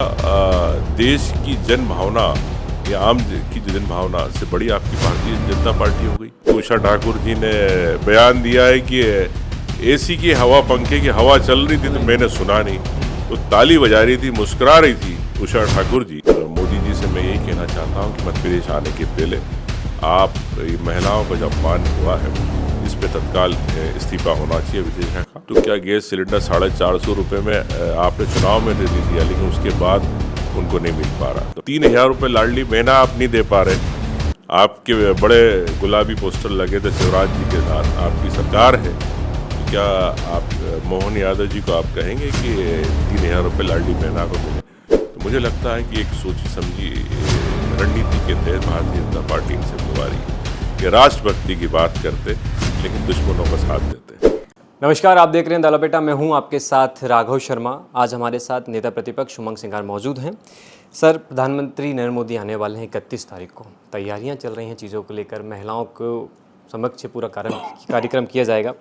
देश की जन भावना या आम की जन भावना से बड़ी आपकी भारतीय जनता पार्टी हो गई। उषा ठाकुर जी ने बयान दिया है कि एसी की हवा, पंखे की हवा चल रही थी तो मैंने सुना नहीं, तो ताली बजा रही थी, मुस्कुरा रही थी उषा ठाकुर जी। मोदी जी से मैं यही कहना चाहता हूँ कि मध्य प्रदेश आने के पहले आप महिलाओं का जो अपमान हुआ है इस पे तत्काल इस्तीफा होना चाहिए विदेशा का। तो क्या गैस सिलेंडर 450 रुपये में आपने चुनाव में दे दिया, लेकिन उसके बाद उनको नहीं मिल पा रहा। तो 3000 रुपये लाडली महीना आप नहीं दे पा रहे। आपके बड़े गुलाबी पोस्टर लगे थे शिवराज जी के साथ, आपकी सरकार है, तो क्या आप मोहन यादव जी को आप कहेंगे कि 3000 रुपये लाडली महीना को मिले? तो मुझे लगता है कि एक सोची समझी रणनीति के तहत भारतीय जनता पार्टी इनसे बुला रही है कि राष्ट्रभक्ति की बात करते लेकिन दुश्मनों का साथ देते। नमस्कार, आप देख रहे हैं दाला बेटा, मैं हूं आपके साथ राघव शर्मा। आज हमारे साथ नेता प्रतिपक्ष उमंग सिंघार मौजूद हैं। सर, प्रधानमंत्री नरेंद्र मोदी आने वाले हैं 31 तारीख को। तैयारियां चल रही हैं चीज़ों को लेकर, महिलाओं को समक्ष पूरा कार्यक्रम किया जाएगा,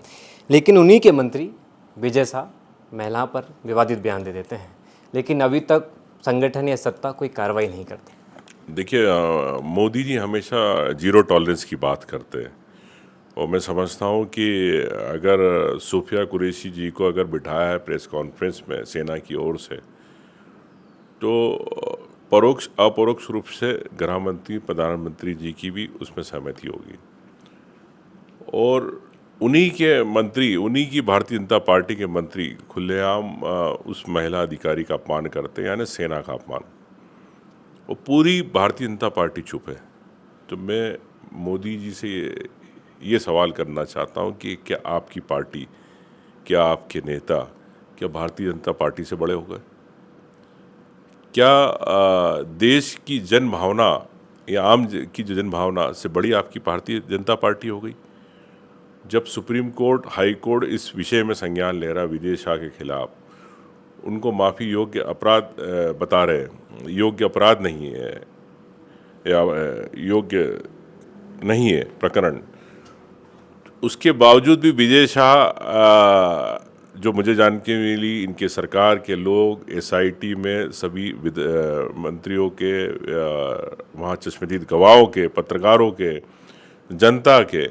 लेकिन उन्हीं के मंत्री विजय शाह महिला पर विवादित बयान दे देते हैं, लेकिन अभी तक संगठन या सत्ता कोई कार्रवाई नहीं करती। देखिए, मोदी जी हमेशा जीरो टॉलरेंस की बात करते हैं और मैं समझता हूँ कि अगर सूफिया कुरैशी जी को अगर बिठाया है प्रेस कॉन्फ्रेंस में सेना की ओर से, तो परोक्ष अपरोक्ष रूप से गृह मंत्री प्रधानमंत्री जी की भी उसमें सहमति होगी और उन्हीं के मंत्री, उन्हीं की भारतीय जनता पार्टी के मंत्री खुलेआम उस महिला अधिकारी का अपमान करते हैं, यानी सेना का अपमान, और पूरी भारतीय जनता पार्टी चुप है। तो मैं मोदी जी से ये सवाल करना चाहता हूँ कि क्या आपकी पार्टी, क्या आपके नेता, क्या भारतीय जनता पार्टी से बड़े हो गए? क्या देश की जन भावना या आम की जो जन भावना से बड़ी आपकी भारतीय जनता पार्टी हो गई? जब सुप्रीम कोर्ट, हाई कोर्ट इस विषय में संज्ञान ले रहा विदेशा के खिलाफ, उनको माफ़ी योग्य अपराध बता रहे, योग्य अपराध नहीं है या योग्य नहीं है प्रकरण, उसके बावजूद भी विजय शाह, जो मुझे जानकारी मिली, इनके सरकार के लोग एसआईटी में सभी मंत्रियों के, वहाँ चश्मदीद गवाहों के, पत्रकारों के, जनता के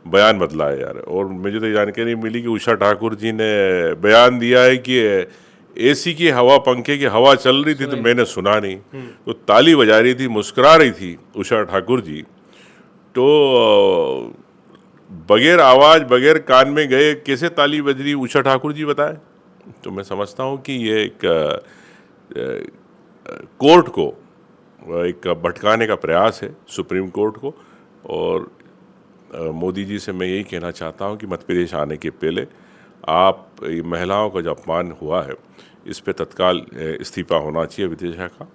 बयान बदलाए जा रहे। और मुझे तो जानकारी मिली कि उषा ठाकुर जी ने बयान दिया है कि एसी की हवा, पंखे की हवा चल रही थी तो मैंने सुना नहीं, तो ताली बजा रही थी, मुस्कुरा रही थी उषा ठाकुर जी। तो बगैर आवाज़, बगैर कान में गए कैसे ताली बज रही उषा ठाकुर जी बताए? तो मैं समझता हूँ कि ये एक कोर्ट को एक भटकाने का प्रयास है, सुप्रीम कोर्ट को। और मोदी जी से मैं यही कहना चाहता हूँ कि मध्य प्रदेश आने के पहले आप महिलाओं का जो अपमान हुआ है इस पे तत्काल इस्तीफा होना चाहिए विदेशा का।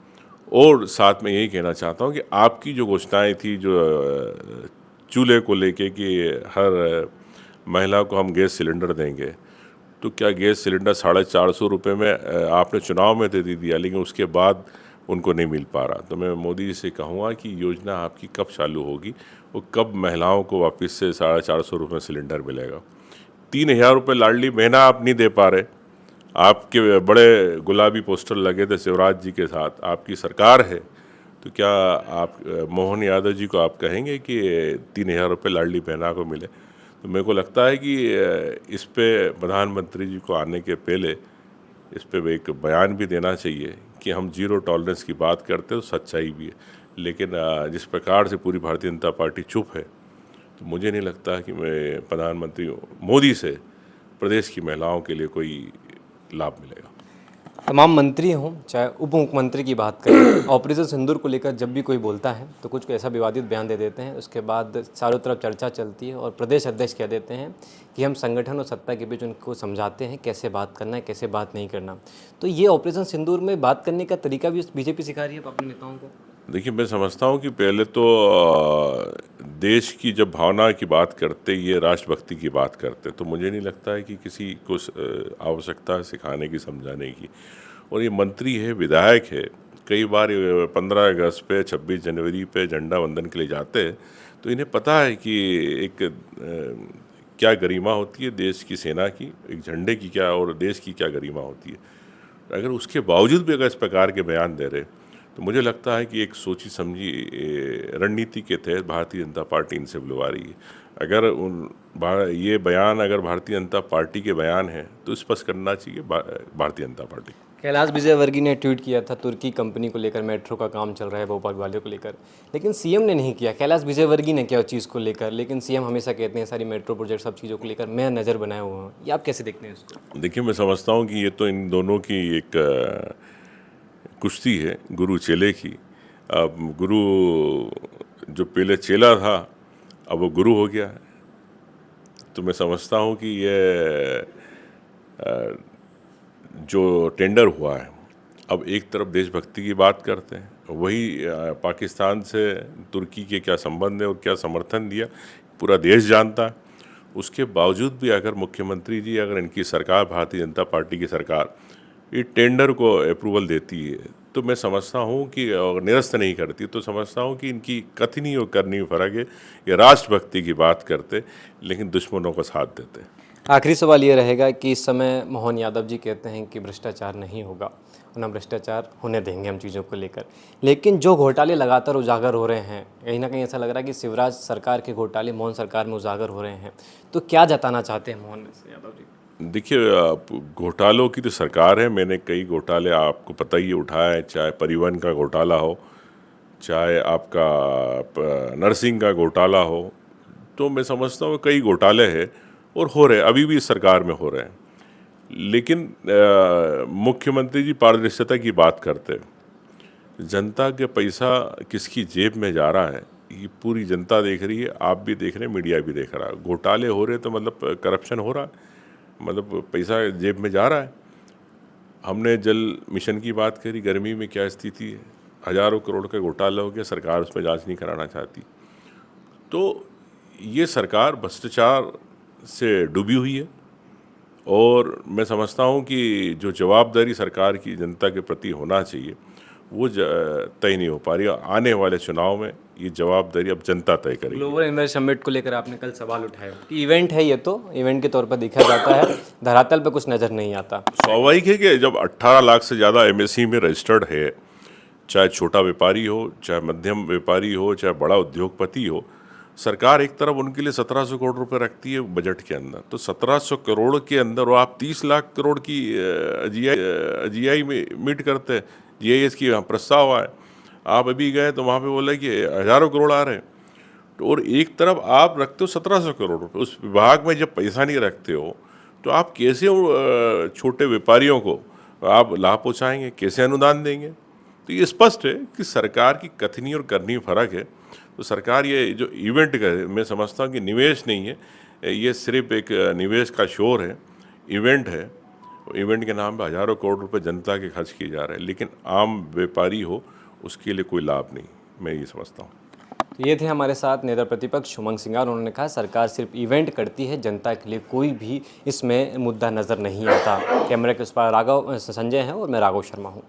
और साथ में यही कहना चाहता हूँ कि आपकी जो घोषणाएं थी, जो चूल्हे को लेके कि हर महिला को हम गैस सिलेंडर देंगे, तो क्या गैस सिलेंडर 450 रुपये में आपने चुनाव में दे दिया, लेकिन उसके बाद उनको नहीं मिल पा रहा। तो मैं मोदी जी से कहूँगा कि योजना आपकी कब चालू होगी और कब महिलाओं को वापस से 450 रुपये में सिलेंडर मिलेगा? 3000 रुपये लाडली महीना आप नहीं दे पा रहे। आपके बड़े गुलाबी पोस्टर लगे थे शिवराज जी के साथ, आपकी सरकार है, तो क्या आप मोहन यादव जी को आप कहेंगे कि 3000 रुपये लाडली बहना को मिले? तो मेरे को लगता है कि इस पे प्रधानमंत्री जी को आने के पहले इस पे एक बयान भी देना चाहिए कि हम जीरो टॉलरेंस की बात करते तो सच्चाई भी है, लेकिन जिस प्रकार से पूरी भारतीय जनता पार्टी चुप है, तो मुझे नहीं लगता कि मैं प्रधानमंत्री मोदी से प्रदेश की महिलाओं के लिए कोई लाभ मिलेगा। तमाम मंत्री हों चाहे उप मुख्यमंत्री की बात करें, ऑपरेशन सिंदूर को लेकर जब भी कोई बोलता है तो कुछ ऐसा विवादित बयान दे देते हैं, उसके बाद चारों तरफ चर्चा चलती है और प्रदेश अध्यक्ष कह देते हैं कि हम संगठन और सत्ता के बीच उनको समझाते हैं कैसे बात करना है, कैसे बात नहीं करना। तो ये ऑपरेशन सिंदूर में बात करने का तरीका भी बीजेपी सिखा रही है अपने नेताओं को। देखिए, मैं समझता हूँ कि पहले तो देश की जब भावना की बात करते, ये राष्ट्रभक्ति की बात करते, तो मुझे नहीं लगता है कि किसी को आवश्यकता है सिखाने की, समझाने की। और ये मंत्री है, विधायक है, कई बार 15 अगस्त पे, 26 जनवरी पे झंडा वंदन के लिए जाते हैं, तो इन्हें पता है कि एक क्या गरिमा होती है देश की, सेना की, एक झंडे की क्या और देश की क्या गरिमा होती है। अगर उसके बावजूद भी अगर इस प्रकार के बयान दे रहे तो मुझे लगता है कि एक सोची समझी रणनीति के तहत भारतीय जनता पार्टी इनसे बुलवा रही है। अगर ये बयान अगर भारतीय जनता पार्टी के बयान हैं तो स्पष्ट करना चाहिए भारतीय जनता पार्टी। कैलाश विजयवर्गीय ने ट्वीट किया था तुर्की कंपनी को लेकर, मेट्रो का काम चल रहा है भोपाल वाले को लेकर, लेकिन सीएम ने नहीं किया। कैलाश विजयवर्गीय ने किया उस चीज़ को लेकर, लेकिन सीएम हमेशा कहते हैं सारी मेट्रो प्रोजेक्ट सब चीज़ों को लेकर मैं नज़र बनाए हुआ हूँ। ये आप कैसे देखते हैं इसको? देखिए, मैं समझता हूँ कि ये तो इन दोनों की एक कुश्ती है गुरु चेले की। अब गुरु जो पहले चेला था अब वो गुरु हो गया है। तो मैं समझता हूँ कि ये जो टेंडर हुआ है, अब एक तरफ देशभक्ति की बात करते हैं, वही पाकिस्तान से तुर्की के क्या संबंध है और क्या समर्थन दिया पूरा देश जानता है। उसके बावजूद भी अगर मुख्यमंत्री जी, अगर इनकी सरकार, भारतीय जनता पार्टी की सरकार, ये टेंडर को अप्रूवल देती है तो मैं समझता हूँ कि, और निरस्त नहीं करती तो समझता हूँ कि इनकी कथनी और करनी में फ़र्क है। ये राष्ट्रभक्ति की बात करते लेकिन दुश्मनों का साथ देते। आखिरी सवाल ये रहेगा कि इस समय मोहन यादव जी कहते हैं कि भ्रष्टाचार नहीं होगा और ना भ्रष्टाचार होने देंगे हम चीज़ों को लेकर, लेकिन जो घोटाले लगातार उजागर हो रहे हैं, कहीं ना कहीं ऐसा लग रहा है कि शिवराज सरकार के घोटाले मोहन सरकार में उजागर हो रहे हैं, तो क्या जताना चाहते हैं मोहन यादव जी? देखिए, घोटालों की तो सरकार है। मैंने कई घोटाले आपको पता ही उठाए हैं, चाहे परिवहन का घोटाला हो, चाहे आपका नर्सिंग का घोटाला हो। तो मैं समझता हूँ कई घोटाले हैं और हो रहे, अभी भी इस सरकार में हो रहे हैं। लेकिन मुख्यमंत्री जी पारदर्शिता की बात करते हैं। जनता के पैसा किसकी जेब में जा रहा है ये पूरी जनता देख रही है, आप भी देख रहे हैं, मीडिया भी देख रहा है। घोटाले हो रहे तो मतलब करप्शन हो रहा है, मतलब पैसा जेब में जा रहा है। हमने जल मिशन की बात करी, गर्मी में क्या स्थिति है, हज़ारों करोड़ का घोटाला हो गया, सरकार उस पर जांच नहीं कराना चाहती। तो ये सरकार भ्रष्टाचार से डूबी हुई है और मैं समझता हूँ कि जो जवाबदारी सरकार की जनता के प्रति होना चाहिए वो तय नहीं हो पा रही। आने वाले चुनाव में ये जवाबदारी अब जनता तय करेगी। ग्लोबल इन्वेस्ट समिट को लेकर आपने कल सवाल उठाया कि इवेंट है, ये तो इवेंट के तौर पर देखा जाता है, धरातल पे कुछ नज़र नहीं आता। स्वाभाविक है कि जब 18 लाख से ज़्यादा एमएसई में रजिस्टर्ड है, चाहे छोटा व्यापारी हो, चाहे मध्यम व्यापारी हो, चाहे बड़ा उद्योगपति हो, सरकार एक तरफ उनके लिए 1700 करोड़ रुपए रखती है बजट के अंदर। तो 1700 करोड़ के अंदर वो आप 30 लाख करोड़ की जीआई में मीट करते हैं। जीआईएस की प्रस्ताव आए, आप अभी गए तो वहाँ पे बोला कि हज़ारों करोड़ आ रहे हैं। तो और एक तरफ आप रखते हो 1700 करोड़ रुपए, उस विभाग में जब पैसा नहीं रखते हो तो आप कैसे छोटे व्यापारियों को आप लाभ पहुँचाएंगे, कैसे अनुदान देंगे? तो ये स्पष्ट है कि सरकार की कथनी और करनी में फ़र्क है। तो सरकार ये जो इवेंट का, मैं समझता हूँ कि निवेश नहीं है, ये सिर्फ एक निवेश का शोर है, इवेंट है। इवेंट के नाम पे हज़ारों करोड़ रुपए जनता के खर्च किए जा रहे हैं, लेकिन आम व्यापारी हो उसके लिए कोई लाभ नहीं, मैं ये समझता हूँ। तो ये थे हमारे साथ नेता प्रतिपक्ष उमंग सिंघार। उन्होंने कहा सरकार सिर्फ इवेंट करती है, जनता के लिए कोई भी इसमें मुद्दा नज़र नहीं आता। कैमरे के उस पर संजय हैं और मैं राघव शर्मा हूँ।